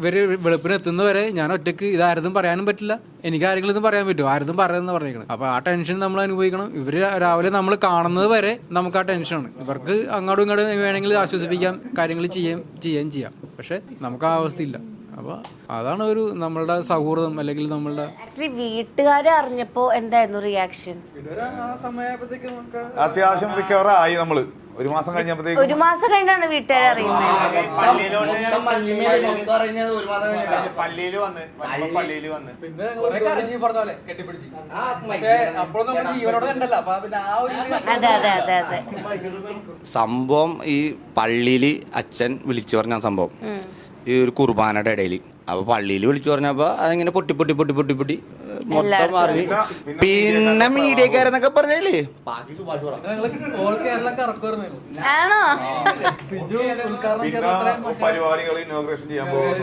ഇവര് വെളുപ്പിന് എത്തുന്നവരെ ഞാൻ ഒറ്റക്ക് ഇതാരതും പറയാനും പറ്റില്ല, എനിക്ക് ആരെങ്കിലും ഇതും പറയാൻ പറ്റുമോ, ആരതും പറയാമെന്ന് പറഞ്ഞേക്കണം. അപ്പൊ ആ ടെൻഷൻ നമ്മൾ അനുഭവിക്കണം. ഇവര് രാവിലെ നമ്മൾ കാണുന്നത് വരെ നമുക്ക് ആ ടെൻഷനാണ്. ഇവർക്ക് അങ്ങോട്ടും ഇങ്ങോട്ടും വേണമെങ്കിൽ ആശ്വസിപ്പിക്കാം, കാര്യങ്ങൾ ചെയ്യാം. പക്ഷെ നമുക്ക് ആ അവസ്ഥയില്ല. അപ്പൊ അതാണ് ഒരു നമ്മളുടെ സൗഹൃദം, അല്ലെങ്കിൽ നമ്മളുടെ വീട്ടുകാരെ അറിഞ്ഞപ്പോ എന്തായിരുന്നു റിയാക്ഷൻ? അത്യാവശ്യം റിക്കവർ ആയി നമ്മള്. ഒരു മാസം കഴിഞ്ഞാണ് വീട്ടുകാരെ അറിയുന്നത്. അതെ അതെ അതെ അതെ. സംഭവം ഈ പള്ളിയില് അച്ഛൻ വിളിച്ചു പറഞ്ഞ സംഭവം ഈ ഒരു കുർബാനയുടെ ഇടയിൽ. അപ്പൊ പള്ളിയിൽ വിളിച്ചു പറഞ്ഞപ്പോ അതിങ്ങനെ പൊട്ടി മൊത്തം മാറി. പിന്നെ മീഡിയക്കാരെന്നൊക്കെ പറഞ്ഞാലേ ആണോ? പരിപാടികൾ ഇനോഗ്രേഷൻ ചെയ്യാൻ പോകും.